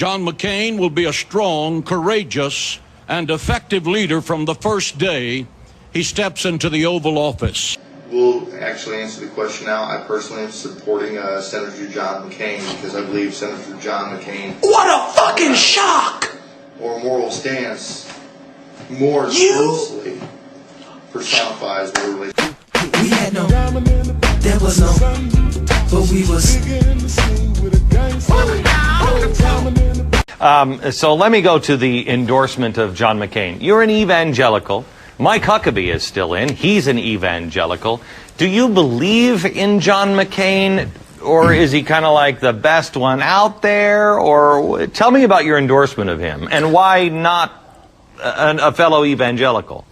John McCain will be a strong, courageous, and effective leader from the first day he steps into the Oval Office. We'll actually answer the question now. I personally am supporting Senator John McCain because I believe Senator John McCain... What a fucking shock! ...or moral stance more closely personifies the relationship. We had no... There was no... But we was... So let me go to the endorsement of John McCain. You're an evangelical. Mike Huckabee is still in. He's an evangelical. Do you believe in John McCain, or is he kind of like the best one out there? Or tell me about your endorsement of him, and why not a fellow evangelical?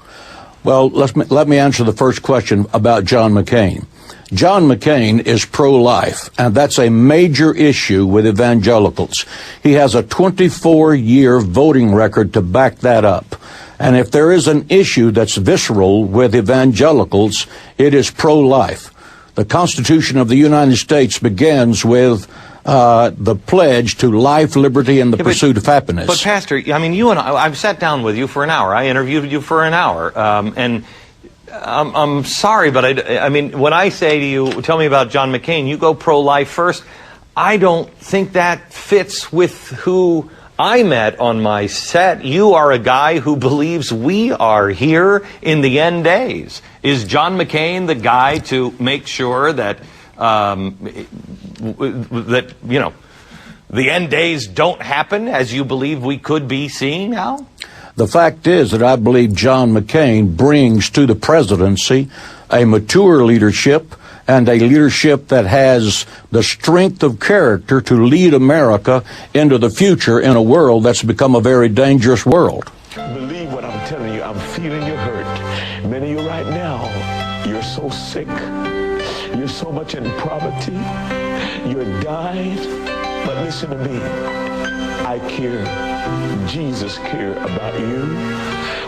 Well, let me answer the first question about John McCain. John McCain is pro-life, and that's a major issue with evangelicals. He has a 24-year voting record to back that up. And if there is an issue that's visceral with evangelicals, it is pro-life. The Constitution of the United States begins with the pledge to life, liberty, and the pursuit of happiness. But Pastor, I mean, you and I've sat down with you for an hour. I interviewed you for an hour, and I'm sorry, but I mean, when I say to you, tell me about John McCain, you go pro-life first. I don't think that fits with who I met on my set. You are a guy who believes we are here in the end days. Is John McCain the guy to make sure that that, you know, the end days don't happen as you believe we could be seeing now? The fact is that I believe John McCain brings to the presidency a mature leadership and a leadership that has the strength of character to lead America into the future in a world that's become a very dangerous world. Believe what I'm telling you. I'm feeling your hurt. Many of you right now, you're so sick. You're so much in poverty. You're dying. But listen to me. I care. Jesus cares about you.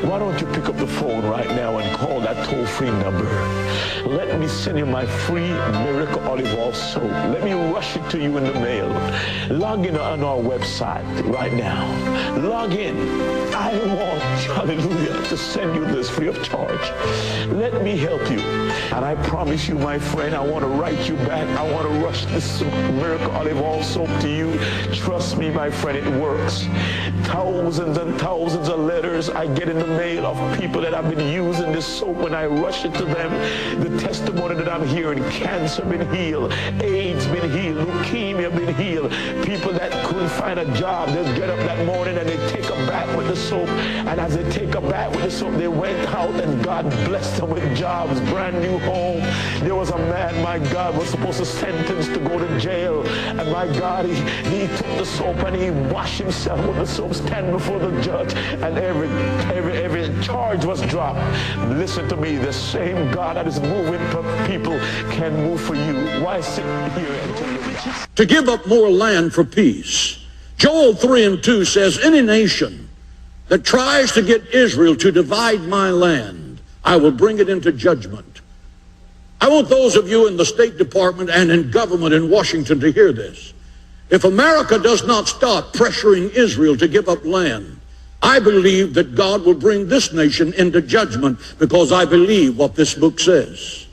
Why don't you pick up the phone right now and call that toll-free number? Let me send you my free Miracle Olive Oil soap. Let me rush it to you in the mail. Log in on our website right now. Log in. I want, hallelujah, to send you this free of charge. Let me help you. And I promise you, my friend, I want to write you back. I want to rush this Miracle Olive Oil soap to you. Trust me, my friend, it works. Thousands and thousands of letters I get in the mail of people that have been using this soap. When I rush it to them, the testimony that I'm hearing: cancer been healed, AIDS been healed, leukemia been healed. People that couldn't find a job, they'll get up that morning and they take a bath with the soap. And as they take a bath with the soap, they went out and God blessed them with jobs, brand new home. There was a man, my God, was supposed to sentence to go to jail. And my God, he took the soap and he washed himself with the soap, stand before the judge, and every charge was dropped. Listen to me, the same God that is moving for people can move for you. Why sit here and to give up more land for peace? Joel 3:2 says, any nation that tries to get Israel to divide my land, I will bring it into judgment. I want those of you in the State Department and in government in Washington to hear this. If America does not stop pressuring Israel to give up land, I believe that God will bring this nation into judgment, because I believe what this book says.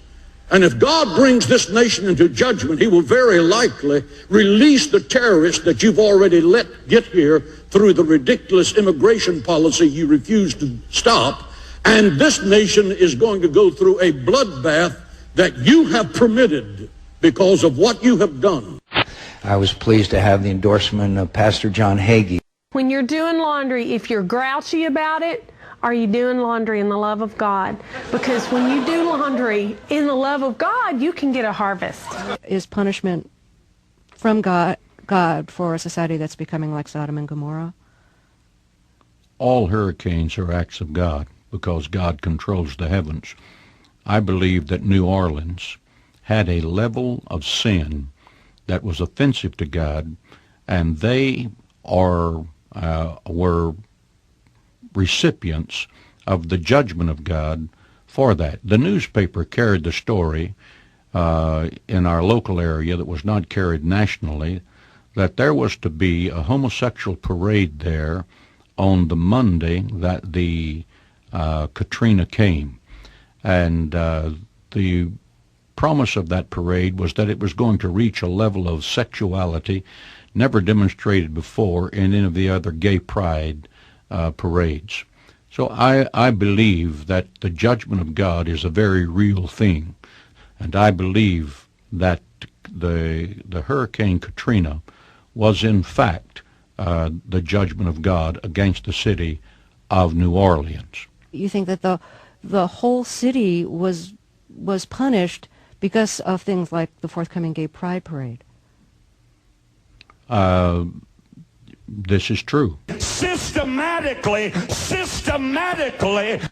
And if God brings this nation into judgment, he will very likely release the terrorists that you've already let get here through the ridiculous immigration policy you refuse to stop. And this nation is going to go through a bloodbath that you have permitted because of what you have done. I was pleased to have the endorsement of Pastor John Hagee. When you're doing laundry, if you're grouchy about it, are you doing laundry in the love of God? Because when you do laundry in the love of God, you can get a harvest. Is punishment from God for a society that's becoming like Sodom and Gomorrah? All hurricanes are acts of God because God controls the heavens. I believe that New Orleans had a level of sin that was offensive to God, and they were recipients of the judgment of God for that. The newspaper carried the story in our local area that was not carried nationally, that there was to be a homosexual parade there on the Monday that the Katrina came. And the promise of that parade was that it was going to reach a level of sexuality never demonstrated before in any of the other gay pride parades. So I believe that the judgment of God is a very real thing, and I believe that the Hurricane Katrina was in fact the judgment of God against the city of New Orleans. You think that the whole city was punished because of things like the forthcoming gay pride parade? This is true. Systematically.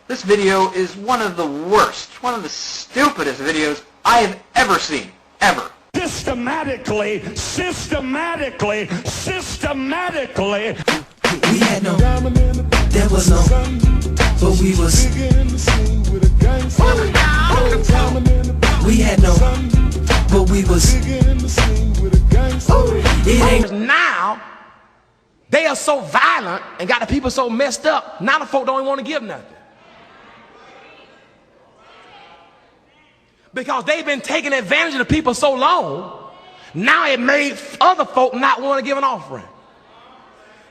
This video is one of the worst, one of the stupidest videos I have ever seen, ever. Systematically. We had no, there was no, but we was. We had no, but we was. It ain't now. They are so violent and got the people so messed up, now the folk don't even want to give nothing. Because they've been taking advantage of the people so long, now it made other folk not want to give an offering.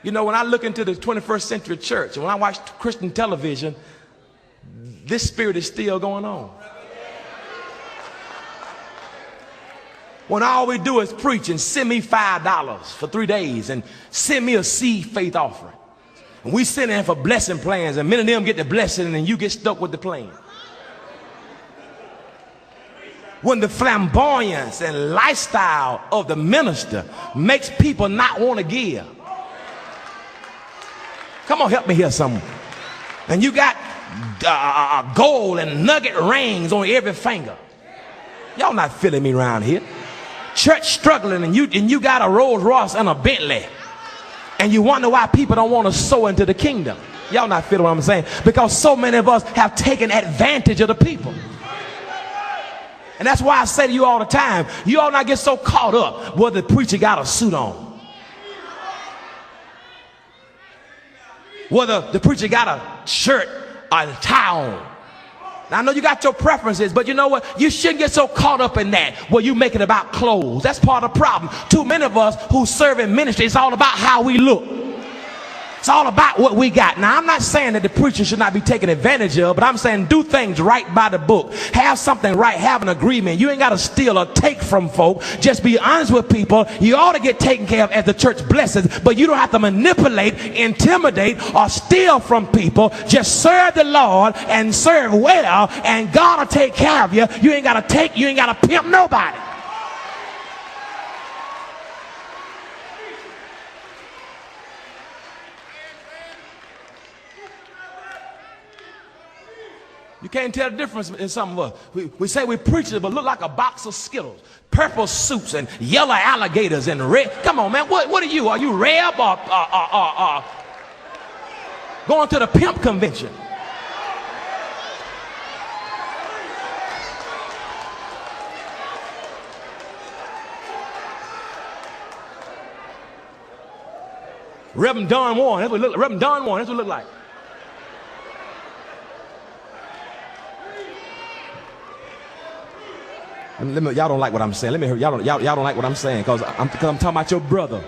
You know, when I look into the 21st century church, and when I watch Christian television, this spirit is still going on. When all we do is preach and send me $5 for 3 days and send me a seed faith offering. And we send in for blessing plans, and many of them get the blessing and you get stuck with the plan. When the flamboyance and lifestyle of the minister makes people not want to give. Come on, help me hear something. And you got gold and nugget rings on every finger. Y'all not feeling me around here. Church struggling, and you got a Rolls Royce and a Bentley, and you wonder why people don't want to sow into the kingdom. Y'all not feeling what I'm saying? Because so many of us have taken advantage of the people. And that's why I say to you all the time, you all not get so caught up whether the preacher got a suit on, whether the preacher got a shirt or a tie on. Now, I know you got your preferences, but you know what? You shouldn't get so caught up in that where you make it about clothes. That's part of the problem. Too many of us who serve in ministry, it's all about how we look. It's all about what we got. Now, I'm not saying that the preacher should not be taken advantage of, but I'm saying do things right by the book. Have something right. Have an agreement. You ain't got to steal or take from folk. Just be honest with people. You ought to get taken care of as the church blesses, but you don't have to manipulate, intimidate, or steal from people. Just serve the Lord and serve well, and God will take care of you. You ain't got to take, you ain't got to pimp nobody. You can't tell the difference in some of us. We say we preachers, but look like a box of Skittles. Purple suits and yellow alligators and red. Come on, man. What are you? Are you Reb or going to the pimp convention? Reverend Don Warren. That's what it look like. Reverend Don Warren. That's what it look like. Y'all don't like what I'm saying. Let me hear. Y'all don't like what I'm saying because I'm talking about your brother.